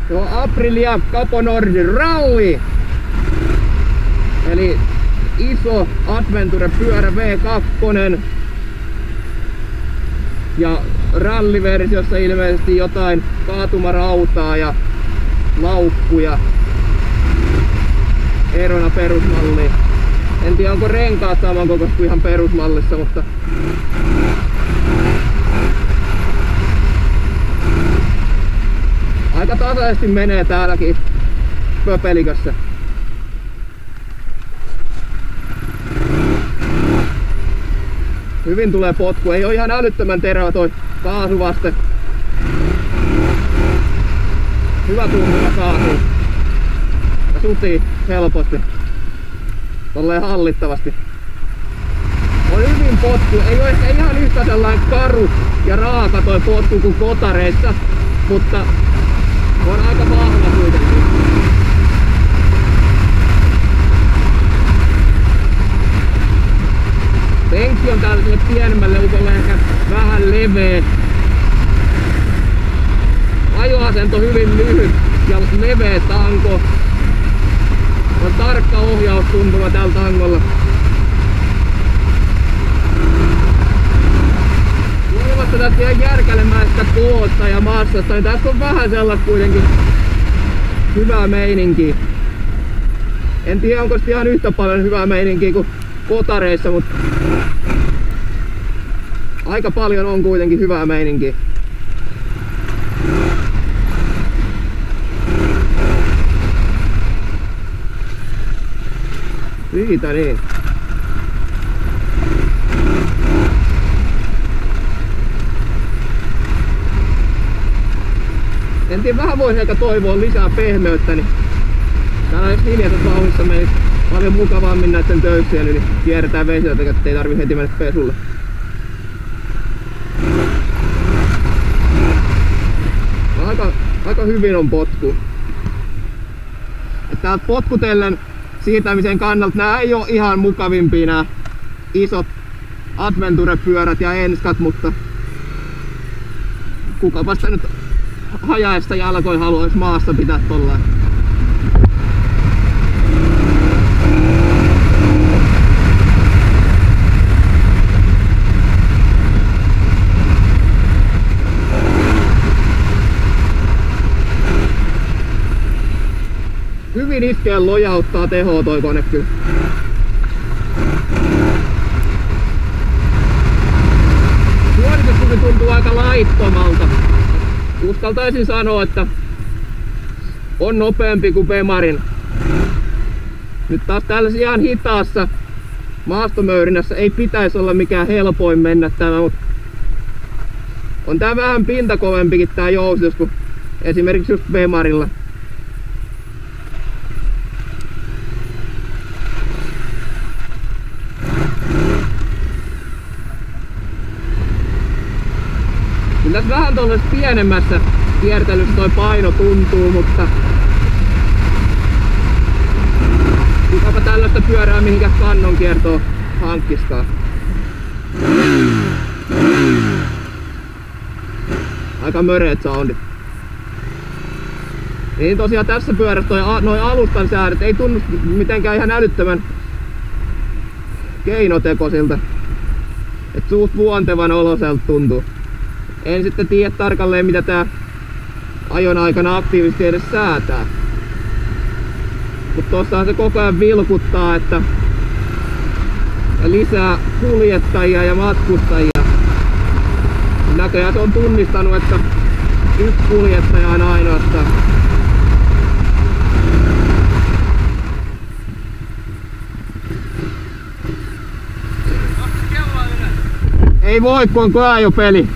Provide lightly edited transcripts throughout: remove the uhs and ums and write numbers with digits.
Se on Aprilia Capo Nordi Rally. Eli iso Adventure-pyörä V2. Ja ralliversiossa ilmeisesti jotain kaatumarautaa ja laukkuja erona perusmalliin. En tiedä onko renkaat samankokoiset kuin ihan perusmallissa, mutta aika tasaisesti menee täälläkin pöpelikössä. Hyvin tulee potku, ei oo ihan älyttömän terävä toi kaasuvaste. Hyvä tuntuma kaasuu. Ja sutii helposti. Tolleen hallittavasti. On hyvin potku, ei oo ehkä ihan yhtä sellainen karu ja raaka toi potku kuin kotareissa, mutta on aika vahva kuitenkin. Penkki on tällaiselle pienemmälle ukolle ehkä vähän leveä. Ajoasento hyvin lyhyt ja leveä tanko. On tarkka ohjaustuntuma tällä tangolla. Huolimatta tästä ihan järkälemäistä koosta ja massasta, niin tässä on vähän sellaista kuitenkin hyvää meininkiä. En tiedä onko sitä ihan yhtä paljon hyvää meininkiä kuin kotareissa, mutta aika paljon on kuitenkin hyvää meininkiä. Siitä niin. En tiedä, vähän voisi ehkä toivoa lisää pehmeyttä, niin tällaiset hiljaiset vauhdissa menisi paljon mukavammin näiden töyssien yli. Kierretään vesiltä, ettei tarvi heti mennä pesulle. Aika hyvin on potku. Täältä potkutellen siirtämisen kannalta nämä ei ole ihan mukavimpia nämä isot Adventure-pyörät ja enskat, mutta kukapa sitä nyt hajaessa jalkoin haluaisi maassa pitää tollain. Hyvin iskeen lojauttaa tehoa toi kone kyllä. Suorituskyky tuntuu aika laittomalta. Uskaltaisin sanoa, että on nopeampi kuin Bemarin. Nyt taas tällaisessa ihan hitaassa maastomöyrinässä ei pitäisi olla mikään helpoin mennä tämä, mutta on tää vähän pintakovempikin tää jousitus kuin esimerkiksi just Bemarilla. Tässä vähän tuollaisessa pienemmässä kiertelyssä toi paino tuntuu, mutta kukapa tällaista pyörää mihinkä kannon kiertoon hankkiskaan. Aika möreet soundit. Niin tosiaan tässä pyörässä noi alustan säädöt ei tunnu mitenkään ihan älyttömän keinotekoisilta. Et suht luontevan oloselta tuntuu. En sitten tiedä tarkalleen mitä tää ajon aikana aktiivisesti edes säätää. Mutta tossahan se koko ajan vilkuttaa, että lisää kuljettajia ja matkustajia. Näköjään se on tunnistanut, että yksi kuljettaja on ainoastaan. Ei voi, kun on ajopeli.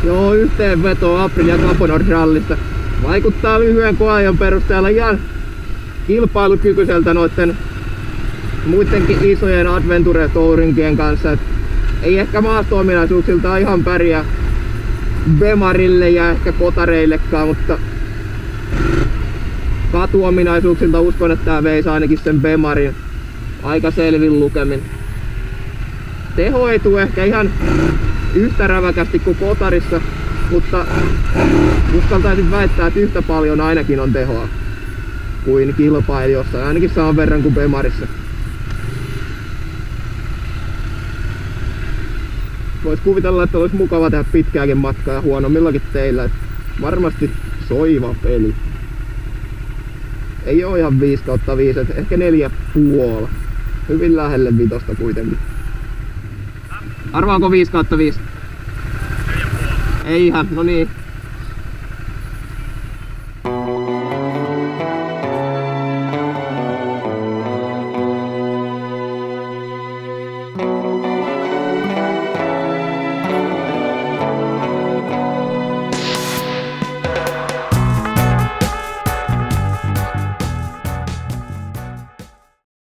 Joo, yhteenveto Aprilia Capo Nordi Rallista. Vaikuttaa lyhyen koeajan perusteella ihan kilpailukykyiseltä noitten muidenkin isojen Adventure Touringien kanssa. Et ei ehkä maasto-ominaisuuksilta ihan pärjää Bemarille ja ehkä kotareillekaan, mutta katuominaisuuksilta uskon, että tää veisi ainakin sen Bemarin. aika selvin lukemin. Teho ei tule ehkä ihan yhtä räväkästi kuin Kotarissa, mutta uskaltaisin väittää, että yhtä paljon ainakin on tehoa kuin kilpailijoissa, ainakin saman verran kuin Bemarissa. Vois kuvitella, että olisi mukava tehdä pitkääkin matkaa ja huonommillakin teillä. Että varmasti soiva peli. Ei oo ihan 5/5, että ehkä 4,5. Hyvin lähelle 5 kuitenkin. Arvaanko 5/5? 4,5. Ei ihan, no niin.